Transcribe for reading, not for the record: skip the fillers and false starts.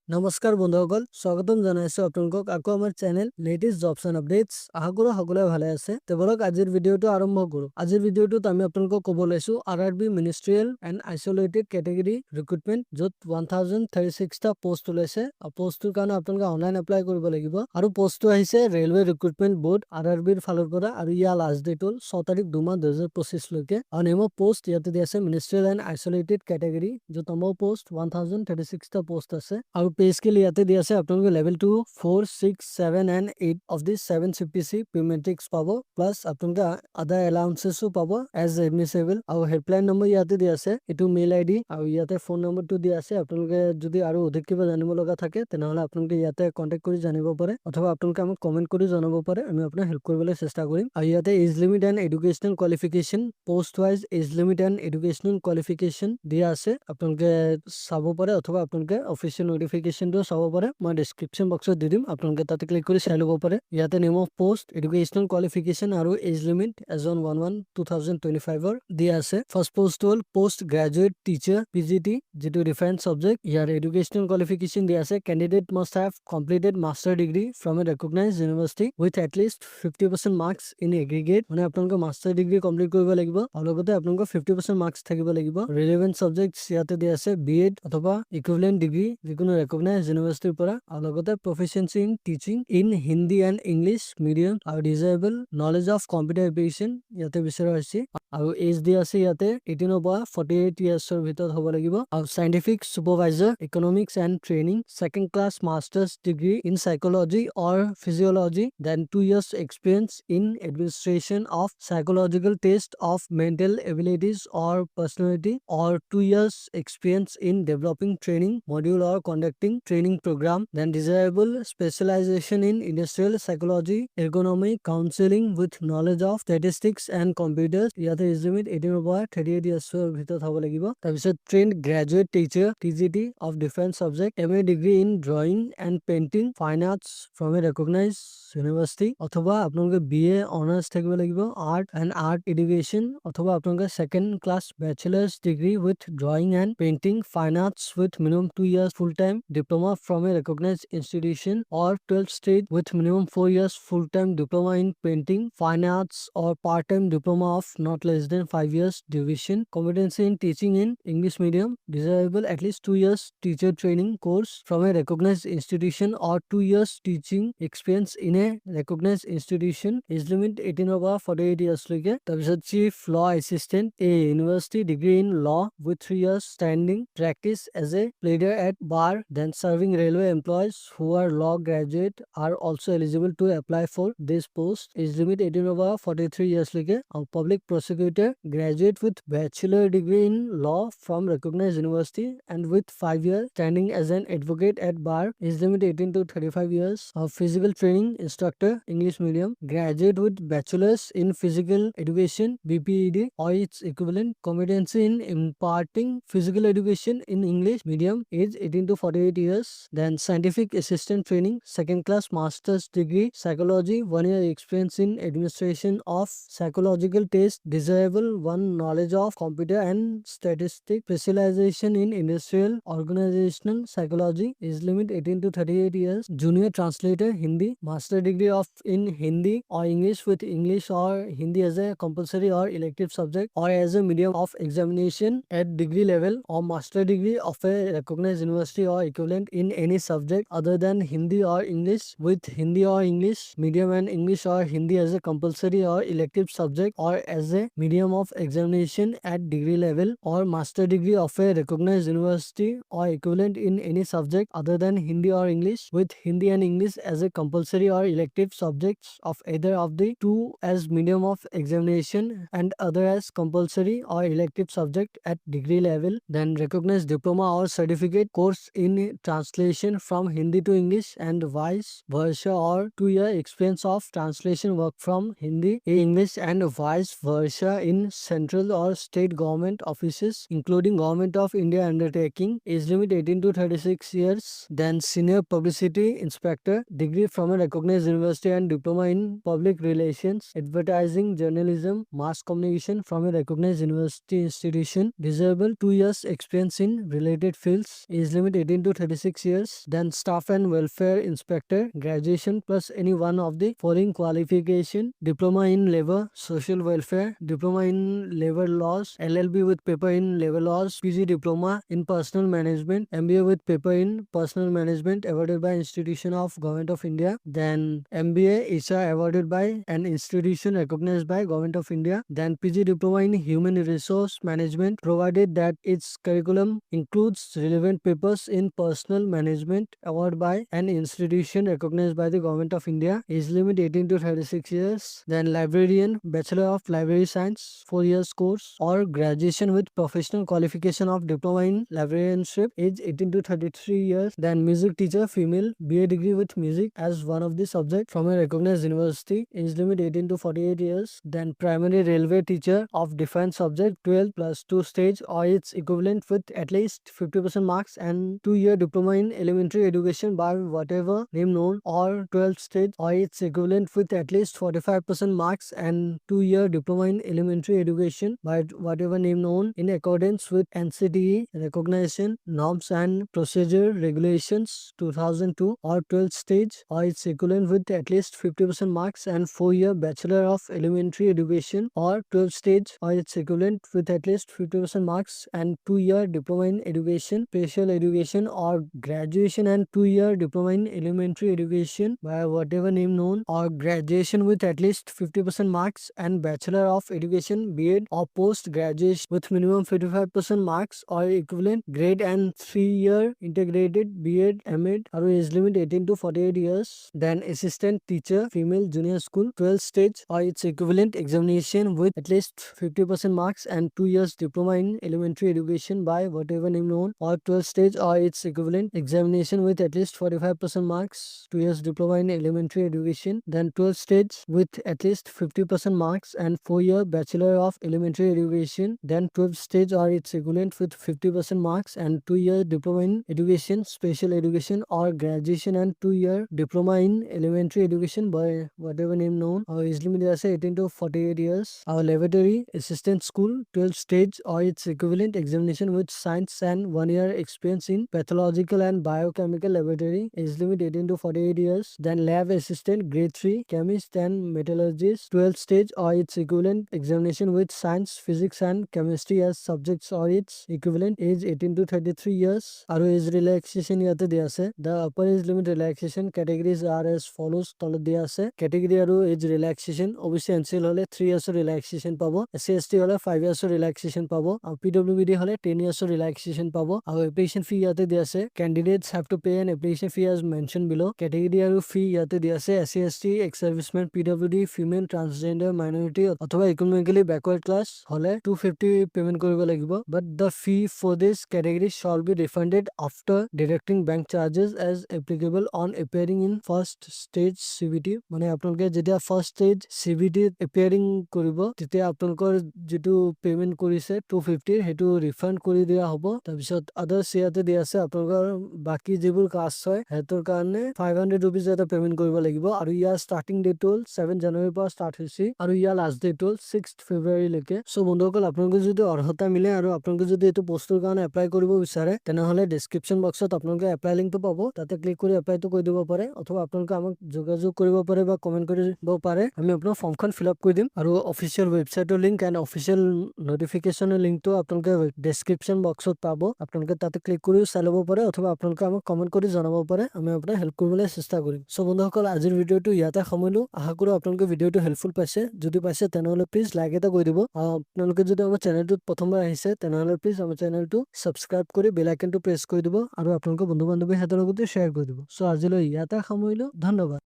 নমস্কাৰ বন্ধুসকল, স্বাগতম জনাইছো আপোনালোকক আকৌ আমাৰ channel latest jobs and updates. আশা কৰো সকলোৱে ভালে আছে। তেৱলক আজিৰ ভিডিঅ'টো আৰম্ভ কৰো। আজিৰ ভিডিঅ'টোত আমি আপোনালোকক ক'ব লৈছো RRB ministerial and isolated category recruitment, য'ত 1036টা পোষ্ট ওলাইছে। পোষ্টটোৰ কাৰণে আপোনালোকে অনলাইন এপ্লাই কৰিব লাগিব আৰু পোষ্টটো আহিছে ৰেলৱে ৰিক্ৰুটমেণ্ট বোৰ্ড আৰআৰবিৰ ফালৰ পৰা আৰু ইয়াৰ লাষ্ট ডেট হ'ল 6 তাৰিখ 2 মাহ 2025 লৈকে। আৰু নেম অফ পোষ্ট ইয়াতে দিয়া আছে মিনিষ্ট্ৰিয়েল এণ্ড আইছলেটেড কেটেগৰী, য'ত নম্বৰ পোষ্ট 1036টা পোষ্ট আছে। আৰু পে স্কেল ইয়াতে দিয়া আছে আপোনালোকে level 2, 4, 6, 7 and 8 of the 7 CPC পেমেট্ৰিক্স পাব, প্লাছ আপোনালোকে আদাৰ এলাউন্সেছো পাব এজ এডমিছেবল। আৰু হেল্পলাইন নম্বৰ ইয়াতে দিয়া আছে, এইটো মেইল আইডি আৰু ইয়াতে ফোন নম্বৰটো দিয়া আছে। আপোনালোকে যদি আৰু অধিক কিবা জানিব লগা থাকে তেনেহ'লে আপোনালোকে ইয়াতে কণ্টেক্ট কৰি জানিব পাৰে, অথবা আপোনালোকে আমাক কমেণ্ট কৰি জনাব পাৰে, আমি আপোনাক হেল্প কৰিবলৈ চেষ্টা কৰিম। আৰু ইয়াতে age limit and educational qualification, post wise age limit and educational qualification দিয়া আছে, আপোনালোকে চাব পাৰে, অথবা আপোনালোকে অফিচিয়েল নোটিফিকেশ্যনটো চাব পাৰে। মই ডেছক্ৰিপশ্যন বক্সত দি দিম, আপোনালোকে তাতে ক্লিক কৰি চাই ল'ব পাৰে। ইয়াতে name of post, educational qualification আৰু এজ লিমিট এজন 1/1/2025 দিয়া আছে। ফাৰ্ষ্ট পোষ্ট হ'ল পোষ্ট গ্ৰেজুৱেট টিচাৰ PGT, যিটো ডিফাৰেণ্ট চাবজেক্ট। ইয়াৰ এডুকেশ্যনেল কোৱালিফিকেশ্যন দিয়া আছে candidate must have completed master degree from a recognised university with at least 50% marks in aggregate. মানে আপোনালোকে মাষ্টাৰ ডিগ্ৰী কমপ্লিট কৰিব লাগিব আৰু লগতে আপোনালোকৰ 50% মাৰ্কছ থাকিব লাগিব। ৰিলেভেণ্ট চাবজেক্ট ইয়াতে দিয়া আছে BEd অথবা ইকুইভেলেণ্ট ডিগ্ৰী যিকোনো ৰেকগনাইজড ইউনিভাৰ্চিটিৰ পৰা, আৰু লগতে proficiency in teaching in Hindi and English medium আৰু ডিজাৰেবল নলেজ অফ কম্পিউটাৰ এপ্লিকেশ্যন ইয়াতে বিচৰা হৈছে। আৰু এজ দিয়া আছে ইয়াতে 18 ৰ পৰা 48 ইয়াৰ্ছৰ ভিতৰত হ'ব লাগিব। আৰু scientific supervisor economics and training, second class masters degree in psychology or physiology, then 2 years experience in administration of psychological test of mental abilities or personality, or 2 years experience in developing training module or conducting training program, then desirable specialization in industrial psychology, ergonomy, counseling with knowledge of statistics and computers। ইয়াতে age limit 18 ৰ পৰা 38 ইয়াৰ্ছৰ ভিতৰত হ'ব লাগিব। তাৰপিছত trained graduate teacher TGT of different subject, MA degree in drawing and painting, fine arts from a recognized university, অথবা আপোনালোকে BA honours থাকিব লাগিব আৰ্ট এণ্ড আৰ্ট এডুকেশ্যন, অথবা আপোনালোকে second class bachelors degree with drawing and painting, fine arts with minimum 2 years full time diploma from a recognized institution, or 12th state with minimum 4 years full time diploma in painting, fine arts, or part time diploma of not less than 5 years duration. Competency in teaching in English medium, desirable at least 2 years teacher training course from a recognized institution or 2 years teaching experience in a recognized institution, age limit 18 ৰ পৰা 48 years লৈকে। তাৰপিছত chief law assistant, a university degree in law with 3 years standing practice as a pleader at bar, then serving railway employees who are law graduate are also eligible to apply for this post, age limit 18 ৰ পৰা 43 years লৈকে। আৰু public prosecutor, graduate with bachelor degree in law from recognized university and with 5 years standing as an advocate at bar, age limit 18 to 35 years। Of physical training instructor, English medium, graduate with bachelor's in physical education BPED or its equivalent, competency in imparting physical education in English medium, age 18 to 48 years। Then scientific assistant training, second class master's degree psychology, 1 year experience in administration of psychological test, desirable 1 knowledge of computer and statistics, specialization in industrial organizational psychology, age limit 18 to 38 years। Junior translator Hindi, master degree of in Hindi or English with English or Hindi as a compulsory or elective subject or as a medium of examination at degree level, or master degree of a recognized university or equivalent in any subject other than Hindi or English with Hindi or English medium and English or Hindi as a compulsory or elective subject or as a medium of examination at degree level, or master degree of a recognized university or equivalent in any subject other than Hindi or English with Hindi and English as a compulsory or elective subjects of either of the two as medium of examination and other as compulsory or elective subject at degree level, then recognized diploma or certificate course in translation from Hindi to English and vice versa, or 2 year experience of translation work from Hindi to English and vice versa in central or state government offices including Government of India undertaking, age limit 18 to 36 years। Then senior publicity inspector, degree from a recognized university and diploma in public relations, advertising, journalism, mass communication from a recognized university institution, desirable 2 years experience in related fields, age limit 18 to 36 years. Then staff and welfare inspector, graduation plus any one of the following qualification: diploma in labor social welfare, diploma in labor laws, LLB with paper in labor laws, PG diploma in personal management, MBA with paper in personal management awarded by institution of government of India. Then MBA HR awarded by an institution recognized by government of India. Then PG diploma in human resource management provided that its curriculum includes relevant papers in personal management awarded by an institution recognized by the government of India. Age limit 18 to 36 years. Then librarian, Bachelor of Library Science, 4 years course, or graduation with professional qualification of diploma in librarianship, age 18 to 33 years. Then music teacher, female, BA degree with music as one of the subject from a recognized university, age limit 18 to 48 years. Then primary railway teacher of defined subject, 12 plus 2 stage or its equivalent with at least 50% marks, and 2-year diploma in elementary education by whatever name known, or 12th stage or its equivalent with at least 45% marks, and 2-year diploma in elementary education by whatever name known in accordance with NCTE recognition norms and procedure regulations 2002, or 12th stage or its equivalent with at least 50% marks, and 4-year Bachelor of Elementary Education or 12th stage or its equivalent with at least 50% marks, and 2-year diploma in education, special education or graduation, and 2-year diploma in elementary education by whatever name known, or graduation with at least 50% marks, and Bachelor of Education B.Ed or post graduation with minimum 55% marks or equivalent grade, and 3-year integrated B.Ed M.Ed, or age limit 18 to 48 years. Then assistant teacher, female, junior school, 12th stage or its equivalent examination with at least 50% marks, and 2 years diploma in elementary education by whatever name known, or 12th stage or its equivalent examination with at least 45% marks, 2 years diploma in elementary education. Then 12th stage with at least 50% marks, and 4-year Bachelor of Elementary Education. Then 12th stage or its equivalent with 50% marks, and 2-year diploma in education, special education or graduation, and 2-year diploma in elementary education by whatever name known. Our age limit is 18 to 48 years. Our laboratory assistant school, 12th stage or its equivalent examination with science, and 1-year experience in pathological and biochemical laboratory, age limit 18 to 48 years. Then lab assistant, grade 3, chemist and metallurgist, 12th stage or its equivalent examination with science, physics and chemistry as subjects or its equivalent, age 18 to 33 years. Aru age relaxation yate dia ase. The upper age limit relaxation categories are as follows. Tolat dia ase. Category aru age relaxation, obviously NCL hole 3 years relaxation pabo, SC/ST hole 5 years relaxation pabo, PWBD hole 10 years relaxation pabo. Our application fee yate dia ase. Candidates have to pay an application fee as mentioned below. Category aru fee yate dia ase. SC/ST, ex-serviceman, PWD, female, transgender, minority অথবা economically backward class হলে 250 payment কৰিব লাগিব, but the fee for this category shall be refunded after deducting bank charges as applicable on appearing in first stage CBT. মানে আপোনালোকে যেতিয়া first stage CBT appearing কৰিব তেতিয়া আপোনালোকৰ যেটো payment কৰিছে 250 হেতু refund কৰি দিয়া হ'ব। তাৰপিছত others ইয়াতে দিয়া আছে আপোনালোকৰ বাকি যিবোৰ কাষ্ট হয় হেতৰ কাৰণে 500 rupees এটা payment কৰিব লাগিব, আৰু ইয়াৰ starting date হ'ল 7 January পৰা start হৈছে, আৰু ইয়াৰ last date হ'ল 6th February লৈকে। সো বন্ধুসকল আপোনালোকে যদি অৰ্হতা মিলে আৰু আপোনালোকে যদি এইটো পোষ্টৰ কাৰণে এপ্লাই কৰিব বিচাৰে তেনেহলে ডেসক্ৰিপচন বক্সত আপোনালোকে এপ্লাই লিংকটো পাব, তাতে ক্লিক কৰি এপ্লাইটো কৰি দিব পাৰে, অথবা আপোনালোকে আমাক যোগাযোগ কৰিব পাৰে বা কমেন্ট কৰিব পাৰে, আমি আপোনাৰ ফৰ্মখন ফিল আপ কৰি দিম। আৰু অফিচিয়েল ৱেবসাইটৰ লিংক এণ্ড অফিচিয়েল নটিফিকেশনৰ লিংকটো আপোনালোকে ডেসক্ৰিপচন বক্সত পাব, আপোনালোকে তাতে ক্লিক কৰি চাই ল'ব পাৰে, অথবা আপোনালোকে আমাক কমেন্ট কৰি জনাব পাৰে, আমি আপোনাক হেল্প কৰিবলৈ চেষ্টা কৰিম। সো বন্ধুসকল আজিৰ ভিডিওটো ইয়াতে সামৰিলো, আশা কৰো আপোনালোকে ভিডিওটো হেল্পফুল পাইছে, যদি পাইছে তেনেহলে প্লিজ লাইক এটা কৰি দিব। আপোনালোকে যদি আমাৰ চেনেলটোত প্ৰথমবাৰ আহিছে তেনেহলে প্লিজ আমাৰ চেনেলটো সাবস্ক্ৰাইব কৰি বেল আইকনটো প্ৰেছ কৰি দিব, আৰু আপোনালোকৰ বন্ধু বান্ধৱীৰ হাতৰ লগতে শ্বেয়াৰ কৰি দিব। সো আজিলৈ ইয়াতে সামৰিলো, ধন্যবাদ।